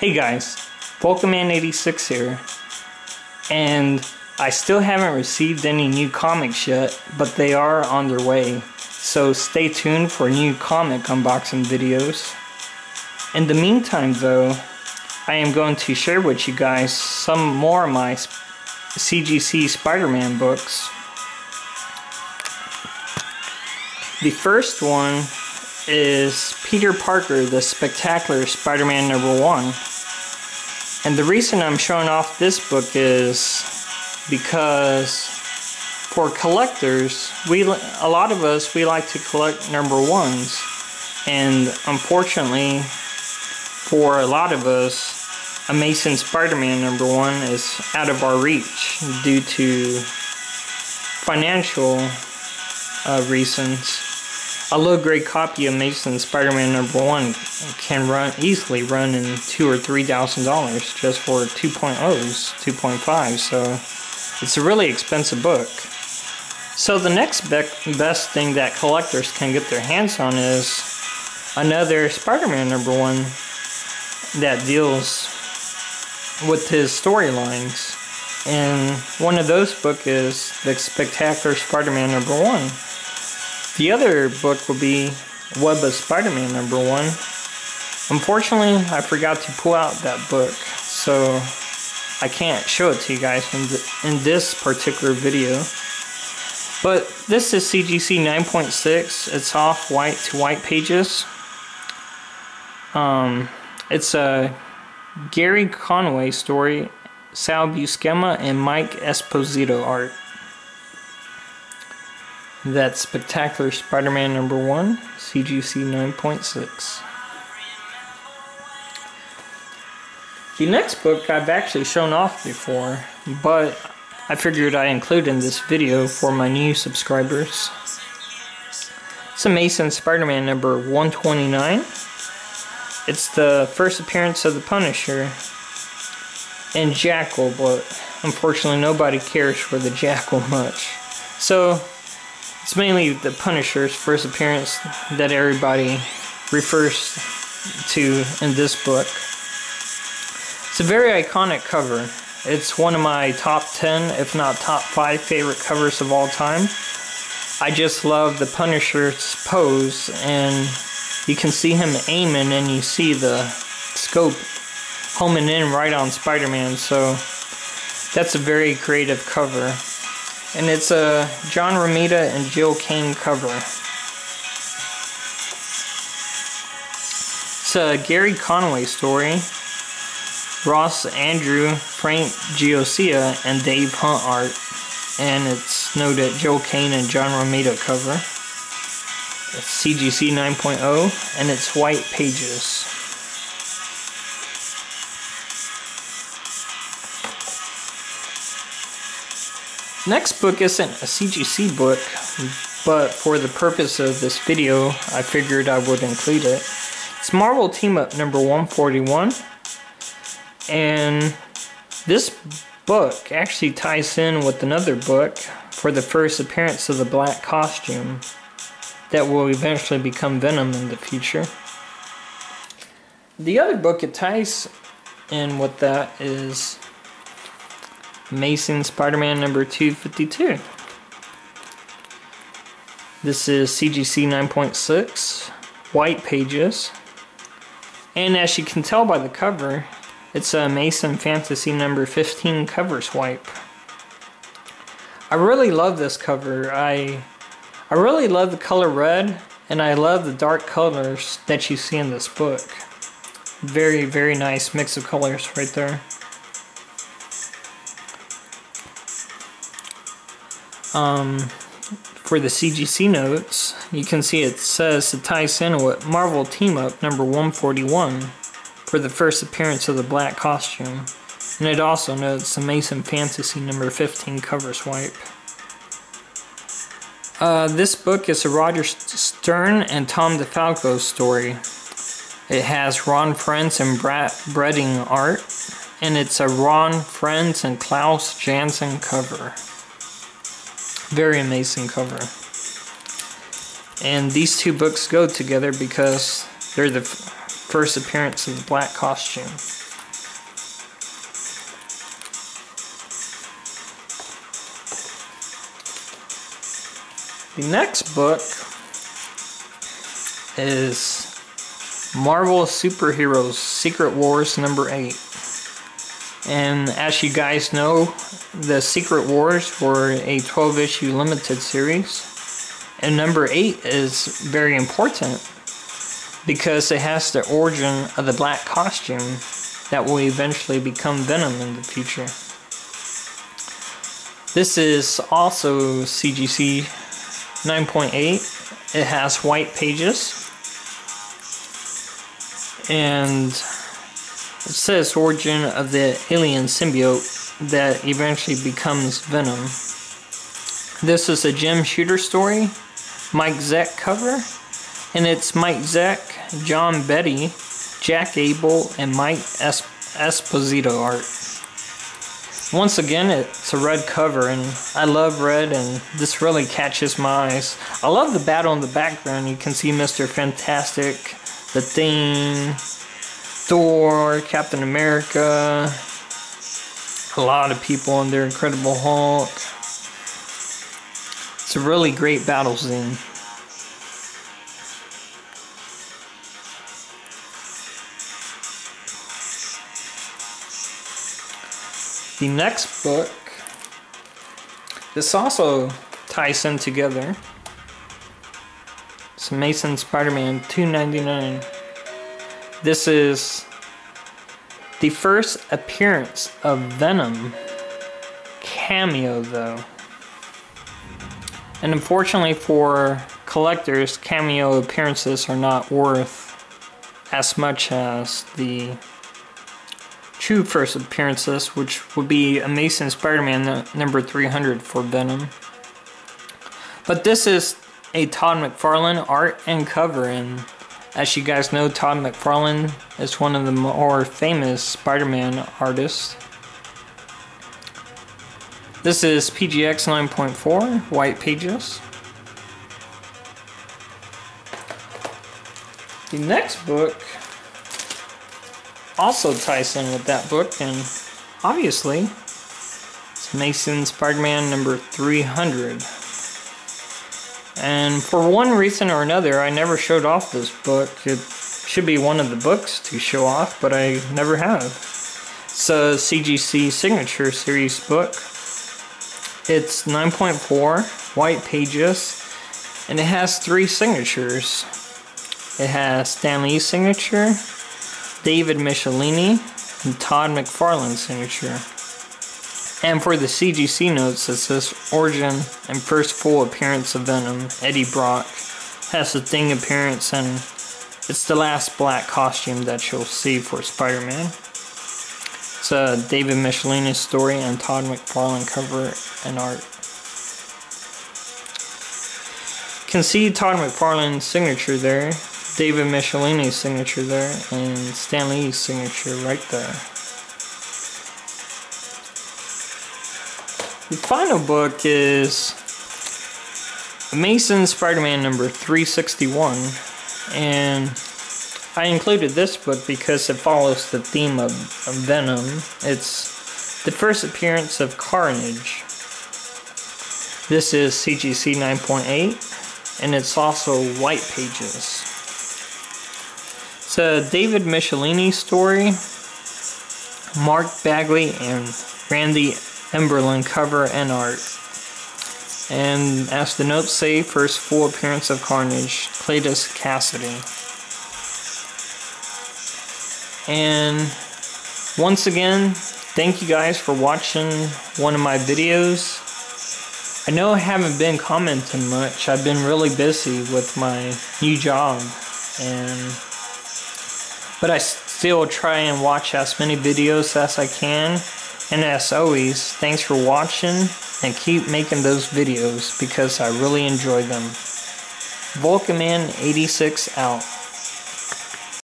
Hey guys, Volcaman86 here, and I still haven't received any new comics yet, but they are on their way, so stay tuned for new comic unboxing videos. In the meantime though, I am going to share with you guys some more of my CGC Spider-Man books. The first one is Peter Parker, the Spectacular Spider-Man #1. And the reason I'm showing off this book is because for collectors, a lot of us like to collect #1s, and unfortunately for a lot of us, Amazing Spider-Man #1 is out of our reach due to financial reasons. A low-grade copy of Amazing Spider-Man #1 can easily run in $2,000 or $3,000 just for 2.0s, 2.5s, so it's a really expensive book. So the next best thing that collectors can get their hands on is another Spider-Man #1 that deals with his storylines. And one of those books is the Spectacular Spider-Man #1. The other book will be Web of Spider-Man #1. Unfortunately, I forgot to pull out that book, so I can't show it to you guys in this particular video. But this is CGC 9.6. It's off-white to white pages. It's a Gary Conway story, Sal Buscema and Mike Esposito art. That's Spectacular Spider-Man #1, CGC 9.6. The next book I've actually shown off before, but I figured I'd include in this video for my new subscribers. It's Amazing Spider-Man #129. It's the first appearance of the Punisher and Jackal, but unfortunately nobody cares for the Jackal much. So it's mainly the Punisher's first appearance that everybody refers to in this book. It's a very iconic cover. It's one of my top 10, if not top 5 favorite covers of all time. I just love the Punisher's pose, and you can see him aiming and you see the scope homing in right on Spider-Man, so that's a very creative cover. And it's a John Romita and Jill Kane cover. It's a Gary Conway story. Ross Andrew, Frank Giosia, and Dave Hunt art. And it's noted Jill Kane and John Romita cover. It's CGC 9.0 and it's white pages. Next book isn't a CGC book, but for the purpose of this video, I figured I would include it. It's Marvel Team Up #141, and this book actually ties in with another book for the first appearance of the black costume that will eventually become Venom in the future. The other book it ties in with that is Amazing Spider-Man #252. This is CGC 9.6, white pages, and as you can tell by the cover, it's a Amazing Fantasy #15 cover swipe. I really love this cover. I really love the color red, and I love the dark colors that you see in this book. Very, very nice mix of colors right there. For the CGC notes, you can see it says it ties in with Marvel Team Up #141 for the first appearance of the black costume, and it also notes Amazing Fantasy #15 cover swipe. This book is a Roger Stern and Tom DeFalco story. It has Ron Frenz and Brad Bredding art, and it's a Ron Frenz and Klaus Janson cover. Very amazing cover. And these two books go together because they're the first appearance of the black costume. The next book is Marvel Superheroes Secret Wars number 8. And as you guys know, the Secret Wars were a 12-issue limited series. And number 8 is very important because it has the origin of the black costume that will eventually become Venom in the future. This is also CGC 9.8. It has white pages. And it says origin of the alien symbiote that eventually becomes Venom. This is a Jim Shooter story, Mike Zeck cover, and it's Mike Zeck, John Betty, Jack Abel, and Mike Esposito art. Once again, it's a red cover, and I love red, and this really catches my eyes. I love the battle in the background. You can see Mr. Fantastic, the Thing, Thor, Captain America, a lot of people in there, Incredible Hulk. It's a really great battle zine. The next book, this also ties in together. It's Amazing Spider-Man $2.99. This is the first appearance of Venom Cameo, though. And unfortunately for collectors, cameo appearances are not worth as much as the true first appearances, which would be Amazing Spider-Man number 300 for Venom. But this is a Todd McFarlane art and cover, and as you guys know, Todd McFarlane is one of the more famous Spider-Man artists. This is PGX 9.4, white pages. The next book also ties in with that book, and obviously it's Amazing Spider-Man number 300. And for one reason or another, I never showed off this book. It should be one of the books to show off, but I never have. It's a CGC Signature Series book. It's 9.4, white pages, and it has 3 signatures. It has Stan Lee's signature, David Michelini, and Todd McFarlane's signature. And for the CGC notes, it says origin and first full appearance of Venom. Eddie Brock has the Thing appearance, and it's the last black costume that you'll see for Spider-Man. It's a David Michelini story and Todd McFarlane cover and art. You can see Todd McFarlane's signature there, David Michelini's signature there, and Stan Lee's signature right there. The final book is Amazing Spider-Man number 361, and I included this book because it follows the theme of Venom. It's the first appearance of Carnage. This is CGC 9.8, and it's also white pages. It's a David Michelini story, Mark Bagley and Randy Emberlin cover and art. And as the notes say, first full appearance of Carnage, Cletus Cassidy. And once again, thank you guys for watching one of my videos. I know I haven't been commenting much. I've been really busy with my new job, but I still try and watch as many videos as I can. And as always, thanks for watching, and keep making those videos because I really enjoy them. Vulcanman86 out.